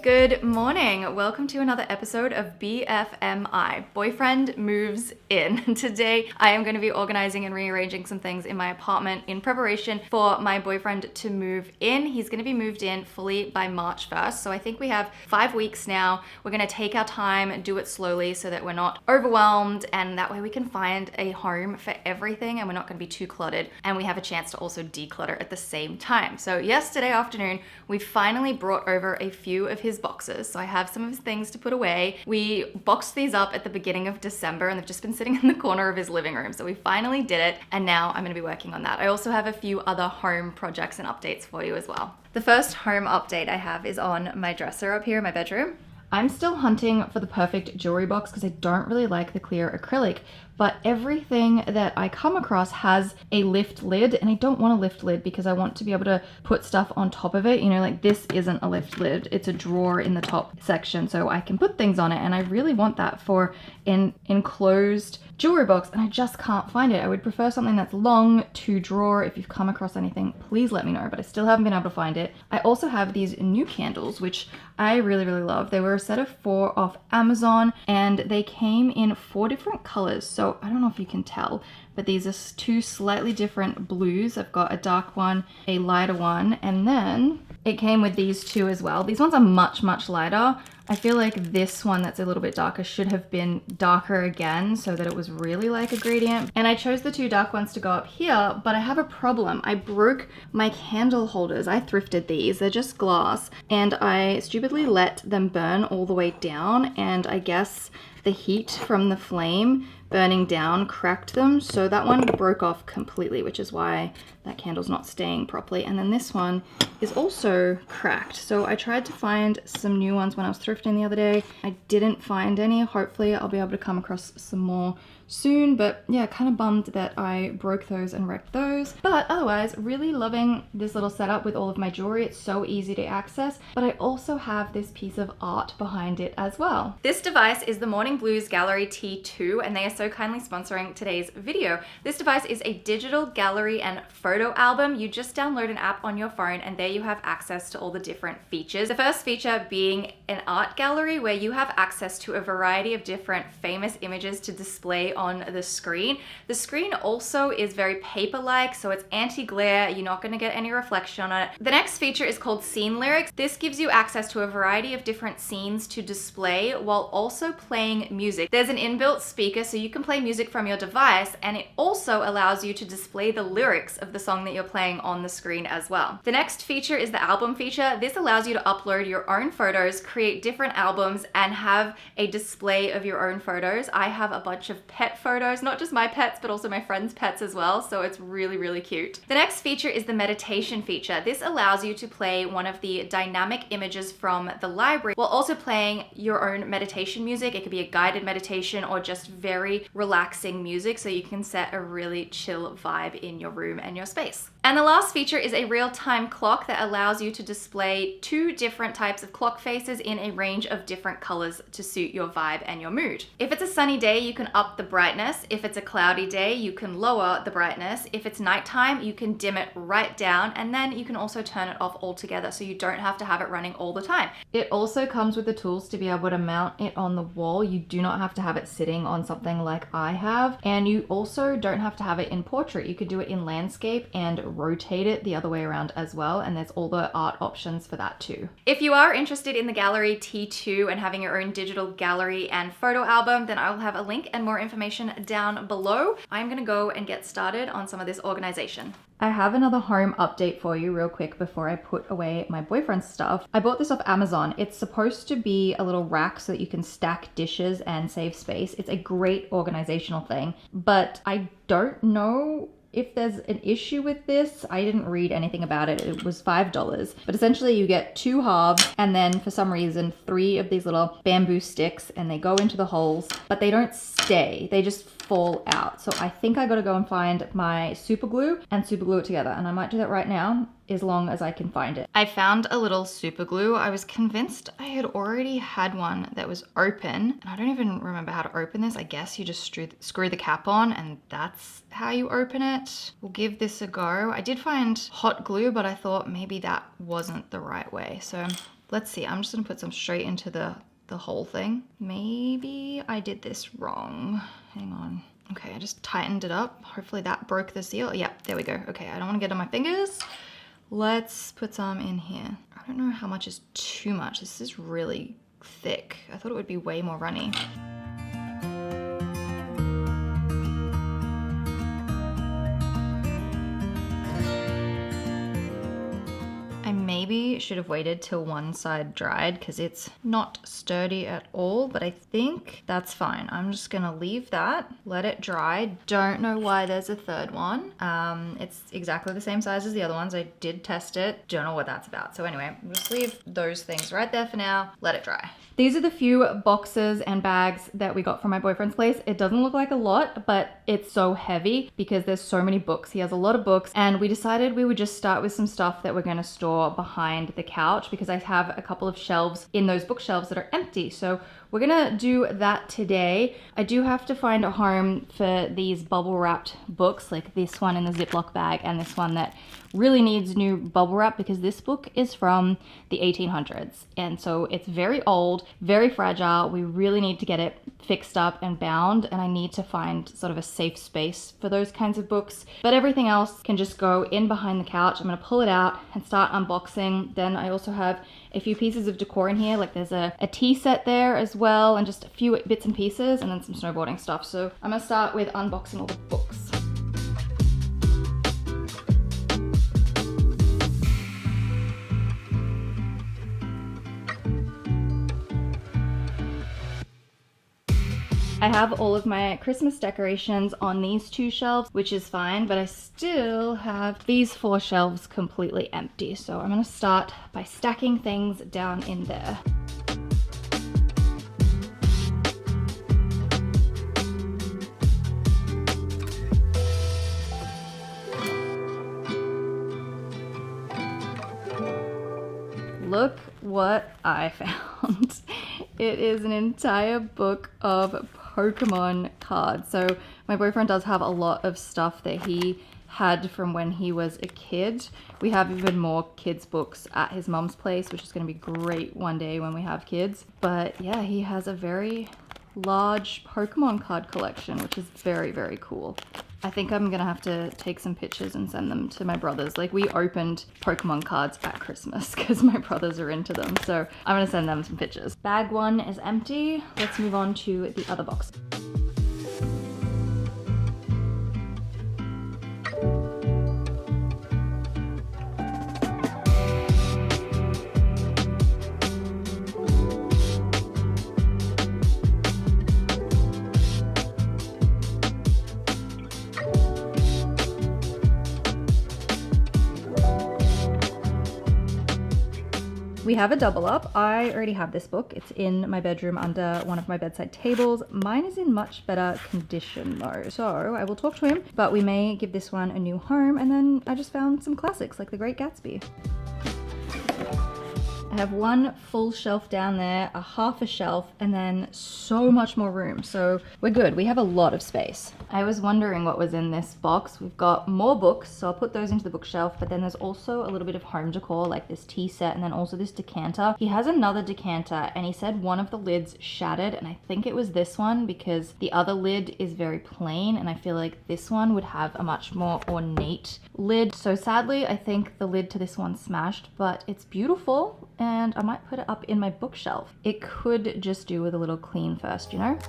Good morning. Welcome to another episode of BFMI, Boyfriend Moves In. Today, I am going to be organizing and rearranging some things in my apartment in preparation for my boyfriend to move in. He's going to be moved in fully by March 1st. So I think we have 5 weeks now. We're going to take our time and do it slowly so that we're not overwhelmed, and that way we can find a home for everything and we're not going to be too cluttered, and we have a chance to also declutter at the same time. So yesterday afternoon, we finally brought over a few of his boxes. So I have some of his things to put away. We boxed these up at the beginning of December and they've just been sitting in the corner of his living room. So we finally did it, and now I'm going to be working on that. I also have a few other home projects and updates for you as well. The first home update I have is on my dresser up here in my bedroom. I'm still hunting for the perfect jewelry box because I don't really like the clear acrylic, but everything that I come across has a lift lid, and I don't want a lift lid because I want to be able to put stuff on top of it. You know, like this isn't a lift lid, it's a drawer in the top section so I can put things on it, and I really want that for an enclosed jewelry box, and I just can't find it. I would prefer something that's long to drawer. If you've come across anything, please let me know, but I still haven't been able to find it. I also have these new candles, which I really love. They were a set of 4 off Amazon, and they came in 4 different colors. So I don't know if you can tell, but these are 2 slightly different blues. I've got a dark one, a lighter one, and then it came with these 2 as well. These ones are much lighter. I feel like this one that's a little bit darker should have been darker again so that it was really like a gradient. And I chose the 2 dark ones to go up here, but I have a problem. I broke my candle holders. I thrifted these. They're just glass, and I stupidly let them burn all the way down, and I guess the heat from the flame burning down cracked them, so that one broke off completely, which is why that candle's not staying properly. And then this one is also cracked. So I tried to find some new ones when I was thrifting the other day. I didn't find any. Hopefully I'll be able to come across some more soon, but yeah, kind of bummed that I broke those and wrecked those. But otherwise, really loving this little setup with all of my jewelry. It's so easy to access, but I also have this piece of art behind it as well. This device is the Morning Blues Gallery T2, and they are so kindly sponsoring today's video. This device is a digital gallery and photo album. You just download an app on your phone, and there you have access to all the different features. The first feature being an art gallery where you have access to a variety of different famous images to display on the screen. The screen also is very paper-like, so it's anti-glare. You're not going to get any reflection on it. The next feature is called Scene Lyrics. This gives you access to a variety of different scenes to display while also playing music. There's an inbuilt speaker, so you can play music from your device, and it also allows you to display the lyrics of the song that you're playing on the screen as well. The next feature is the album feature. This allows you to upload your own photos, create different albums, and have a display of your own photos. I have a bunch of pet photos, not just my pets, but also my friends' pets as well, so it's really cute. The next feature is the meditation feature. This allows you to play one of the dynamic images from the library while also playing your own meditation music. It could be a guided meditation or just very relaxing music, so you can set a really chill vibe in your room and your space. And the last feature is a real-time clock that allows you to display 2 different types of clock faces in a range of different colors to suit your vibe and your mood. If it's a sunny day, you can up the brightness. If it's a cloudy day, you can lower the brightness. If it's nighttime, you can dim it right down, and then you can also turn it off altogether so you don't have to have it running all the time. It also comes with the tools to be able to mount it on the wall. You do not have to have it sitting on something like I have, and you also don't have to have it in portrait. You could do it in landscape and rotate it the other way around as well, and there's all the art options for that too. If you are interested in the Gallery T2 and having your own digital gallery and photo album, then I'll have a link and more information down below. I'm gonna go and get started on some of this organization. I have another home update for you real quick before I put away my boyfriend's stuff. I bought this off Amazon. It's supposed to be a little rack so that you can stack dishes and save space. It's a great organizational thing, but I don't know if there's an issue with this. I didn't read anything about it. It was $5, but essentially you get 2 halves and then for some reason 3 of these little bamboo sticks, and they go into the holes, but they don't stay. They just fall out. So I think I gotta go and find my super glue and super glue it together, and I might do that right now as long as I can find it. I found a little super glue. I was convinced I had already had one that was open, and I don't even remember how to open this. I guess you just screw the cap on and that's how you open it. We'll give this a go. I did find hot glue, but I thought maybe that wasn't the right way. So Let's see, I'm just gonna put some straight into the whole thing. Maybe I did this wrong. Hang on. Okay, I just tightened it up. Hopefully that broke the seal. Yeah, there we go. Okay, I don't wanna get on my fingers. Let's put some in here. I don't know how much is too much. This is really thick. I thought it would be way more runny. Maybe should have waited till one side dried because it's not sturdy at all, but I think that's fine. I'm just gonna leave that, let it dry. Don't know why there's a third one. It's exactly the same size as the other ones. I did test it. Don't know what that's about. So anyway, we'll just leave those things right there for now. Let it dry. These are the few boxes and bags that we got from my boyfriend's place. It doesn't look like a lot, but it's so heavy because there's so many books. He has a lot of books, and we decided we would just start with some stuff that we're gonna store behind the couch because I have a couple of shelves in those bookshelves that are empty. So we're gonna do that today. I do have to find a home for these bubble wrapped books, like this one in the Ziploc bag and this one that really needs new bubble wrap because this book is from the 1800s. And so it's very old, very fragile. We really need to get it fixed up and bound, and I need to find sort of a safe space for those kinds of books. But everything else can just go in behind the couch. I'm gonna pull it out and start unboxing. Then I also have a few pieces of decor in here, like there's a tea set there as well, and just a few bits and pieces, and then some snowboarding stuff. So I'm gonna start with unboxing all the books. I have all of my Christmas decorations on these two shelves, which is fine, but I still have these 4 shelves completely empty. So I'm gonna start by stacking things down in there. Look what I found. It is an entire book of Pokemon cards. So my boyfriend does have a lot of stuff that he had from when he was a kid. We have even more kids books at his mom's place, which is going to be great one day when we have kids. But yeah, he has a very large Pokemon card collection, which is very, very cool. I think I'm gonna have to take some pictures and send them to my brothers. Like, we opened Pokemon cards at Christmas because my brothers are into them. So I'm gonna send them some pictures. Bag 1 is empty. Let's move on to the other box. We have a double up. I already have this book. It's in my bedroom under one of my bedside tables. Mine is in much better condition though. So I will talk to him, but we may give this one a new home. And then I just found some classics like The Great Gatsby. I have one full shelf down there, a half a shelf, and then so much more room. So we're good. We have a lot of space. I was wondering what was in this box. We've got more books, so I'll put those into the bookshelf, but then there's also a little bit of home decor, like this tea set, and then also this decanter. He has another decanter, and he said one of the lids shattered, and I think it was this one because the other lid is very plain, and I feel like this one would have a much more ornate lid. So sadly, I think the lid to this one smashed, but it's beautiful, and I might put it up in my bookshelf. It could just do with a little clean first, you know?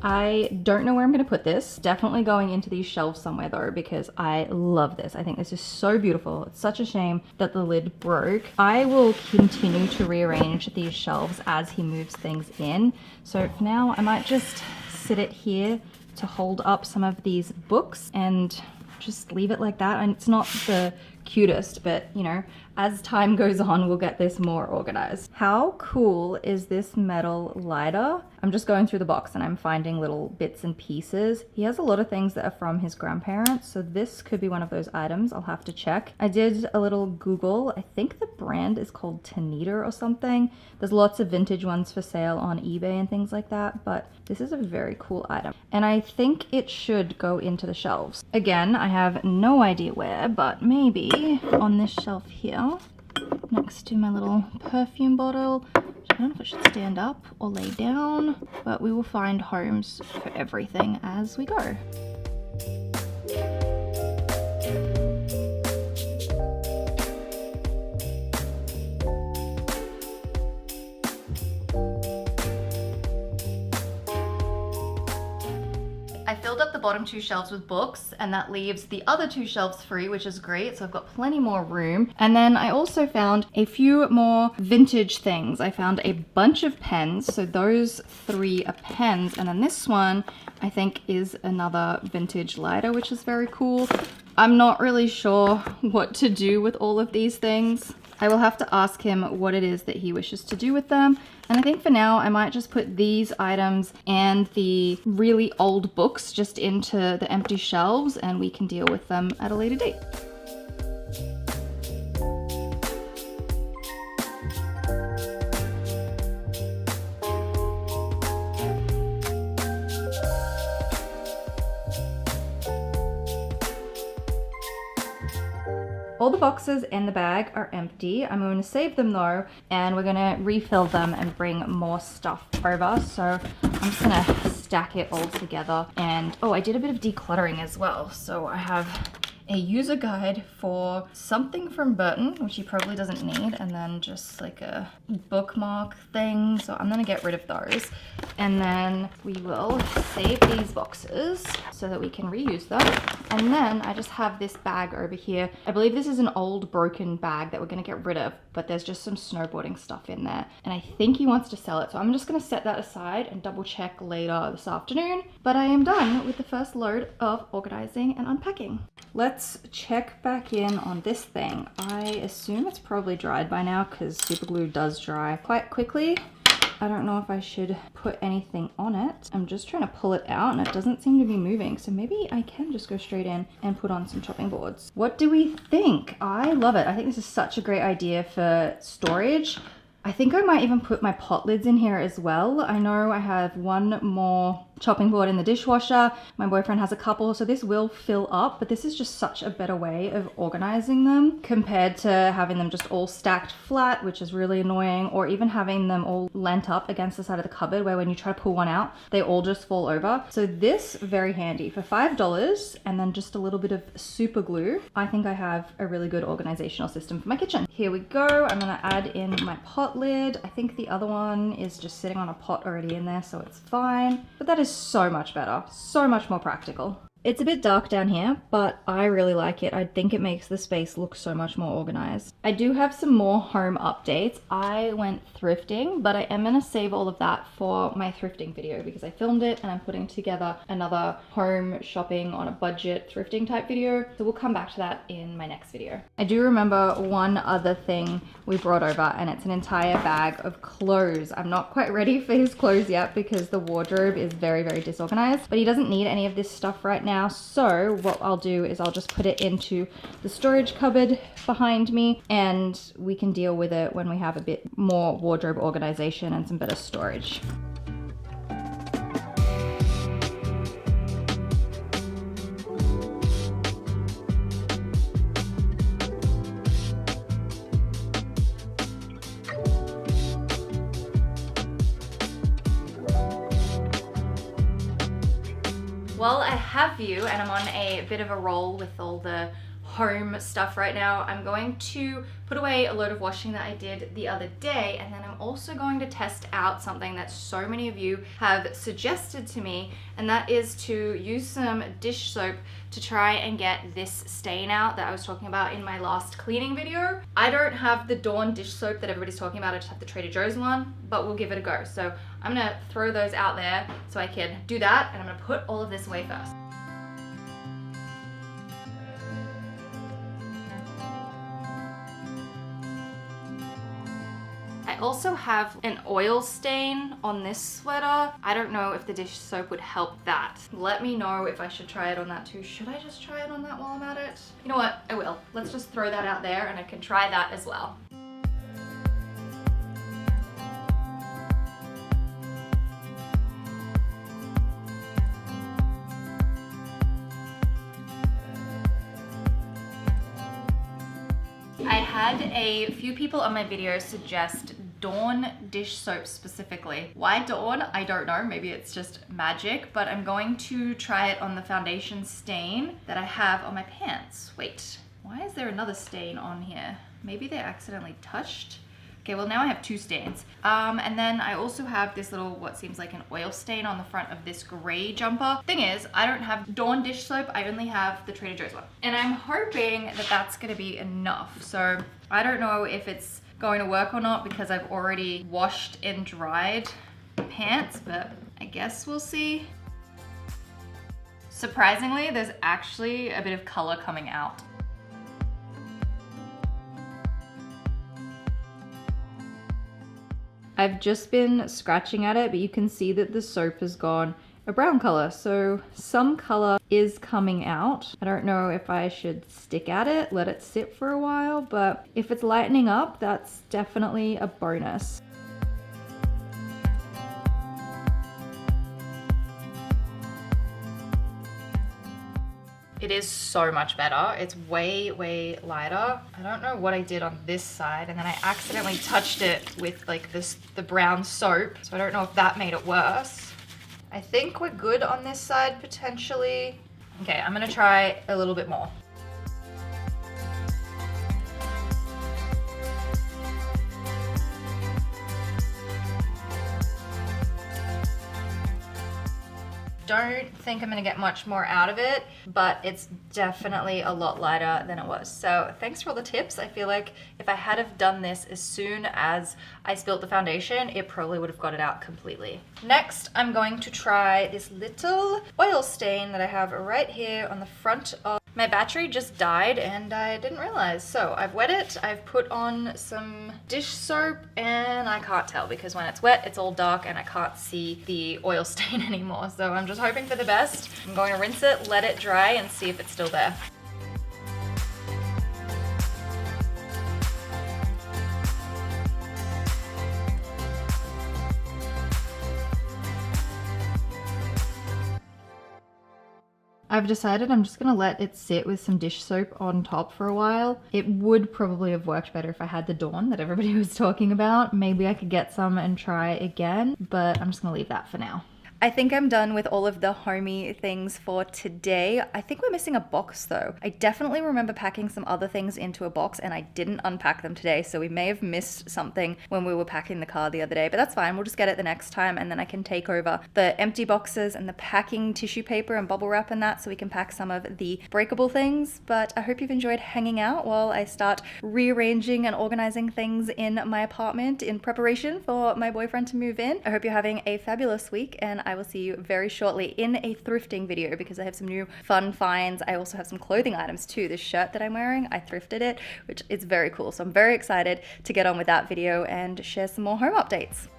I don't know where I'm going to put this. Definitely going into these shelves somewhere though, because I love this. I think this is so beautiful. It's such a shame that the lid broke. I will continue to rearrange these shelves as he moves things in. So for now, I might just sit it here to hold up some of these books and just leave it like that. And it's not the cutest, but you know, as time goes on, we'll get this more organized. How cool is this metal lighter? I'm just going through the box and I'm finding little bits and pieces. He has a lot of things that are from his grandparents, so this could be one of those items. I'll have to check. I did a little Google. I think the brand is called Tanita or something. There's lots of vintage ones for sale on eBay and things like that, but this is a very cool item. And I think it should go into the shelves. Again, I have no idea where, but maybe on this shelf here, next to my little perfume bottle. I don't know if it should stand up or lay down, but we will find homes for everything as we go. I filled up the bottom 2 shelves with books, and that leaves the other 2 shelves free, which is great. So I've got plenty more room. And then I also found a few more vintage things. I found a bunch of pens. So those 3 are pens. And then this one, I think, is another vintage lighter, which is very cool. I'm not really sure what to do with all of these things. I will have to ask him what it is that he wishes to do with them. And I think for now, I might just put these items and the really old books just into the empty shelves, and we can deal with them at a later date. All the boxes in the bag are empty. I'm going to save them though, and we're going to refill them and bring more stuff over. So I'm just going to stack it all together. And oh, I did a bit of decluttering as well. So I have a user guide for something from Burton, which he probably doesn't need, and then just like a bookmark thing. So I'm gonna get rid of those. And then we will save these boxes so that we can reuse them. And then I just have this bag over here. I believe this is an old broken bag that we're gonna get rid of, but there's just some snowboarding stuff in there. And I think he wants to sell it. So I'm just gonna set that aside and double check later this afternoon. But I am done with the first load of organizing and unpacking. Let's check back in on this thing. I assume it's probably dried by now because super glue does dry quite quickly. I don't know if I should put anything on it. I'm just trying to pull it out and it doesn't seem to be moving. So maybe I can just go straight in and put on some chopping boards. What do we think? I love it. I think this is such a great idea for storage. I think I might even put my pot lids in here as well. I know I have one more chopping board in the dishwasher. My boyfriend has a couple, so this will fill up, but this is just such a better way of organizing them compared to having them just all stacked flat, which is really annoying, or even having them all lent up against the side of the cupboard where when you try to pull one out, they all just fall over. So this, very handy. For $5 and then just a little bit of super glue, I think I have a really good organizational system for my kitchen. Here we go. I'm gonna add in my pot lid. I think the other one is just sitting on a pot already in there, so it's fine. But that is so much better, so much more practical. It's a bit dark down here, but I really like it. I think it makes the space look so much more organized. I do have some more home updates. I went thrifting, but I am gonna save all of that for my thrifting video because I filmed it and I'm putting together another home shopping on a budget thrifting type video. So we'll come back to that in my next video. I do remember one other thing we brought over, and it's an entire bag of clothes. I'm not quite ready for his clothes yet because the wardrobe is very, very disorganized, but he doesn't need any of this stuff right now. So what I'll do is I'll just put it into the storage cupboard behind me, and we can deal with it when we have a bit more wardrobe organization and some better storage. Well, I have you, and I'm on a bit of a roll with all the home stuff right now. I'm going to put away a load of washing that I did the other day, and then I'm also going to test out something that so many of you have suggested to me, and that is to use some dish soap to try and get this stain out that I was talking about in my last cleaning video. I don't have the Dawn dish soap that everybody's talking about. I just have the Trader Joe's one, but we'll give it a go. So I'm gonna throw those out there so I can do that, and I'm gonna put all of this away first. I also have an oil stain on this sweater. I don't know if the dish soap would help that. Let me know if I should try it on that too. Should I just try it on that while I'm at it? You know what? I will. Let's just throw that out there and I can try that as well. I had a few people on my video suggest Dawn dish soap specifically. Why Dawn? I don't know. Maybe it's just magic, but I'm going to try it on the foundation stain that I have on my pants. Wait, why is there another stain on here? Maybe they accidentally touched. Okay, well now I have two stains. And then I also have this little, what seems like an oil stain on the front of this gray jumper. Thing is, I don't have Dawn dish soap. I only have the Trader Joe's one. And I'm hoping that that's gonna be enough. So I don't know if it's going to work or not because I've already washed and dried the pants, but I guess we'll see. Surprisingly, there's actually a bit of color coming out. I've just been scratching at it, but you can see that the soap has gone a brown color, so some color is coming out. I don't know if I should stick at it, let it sit for a while, but if it's lightening up, that's definitely a bonus. It is so much better. It's way, way lighter. I don't know what I did on this side, and then I accidentally touched it with like the brown soap, so I don't know if that made it worse. I think we're good on this side potentially. Okay, I'm gonna try a little bit more. Don't think I'm gonna get much more out of it, but it's definitely a lot lighter than it was. So thanks for all the tips. I feel like if I had have done this as soon as I spilt the foundation, it probably would have got it out completely. Next, I'm going to try this little oil stain that I have right here on the front of my battery. Just died and I didn't realize. So I've wet it, I've put on some dish soap, and I can't tell because when it's wet, it's all dark and I can't see the oil stain anymore. So I'm just hoping for the best. I'm going to rinse it, let it dry, and see if it's still there. I've decided I'm just gonna let it sit with some dish soap on top for a while. It would probably have worked better if I had the Dawn that everybody was talking about. Maybe I could get some and try again, but I'm just gonna leave that for now. I think I'm done with all of the homey things for today. I think we're missing a box though. I definitely remember packing some other things into a box and I didn't unpack them today, so we may have missed something when we were packing the car the other day, but that's fine. We'll just get it the next time and then I can take over the empty boxes and the packing tissue paper and bubble wrap and that so we can pack some of the breakable things. But I hope you've enjoyed hanging out while I start rearranging and organizing things in my apartment in preparation for my boyfriend to move in. I hope you're having a fabulous week, and I will see you very shortly in a thrifting video because I have some new fun finds. I also have some clothing items too. This shirt that I'm wearing, I thrifted it, which is very cool. So I'm very excited to get on with that video and share some more home updates.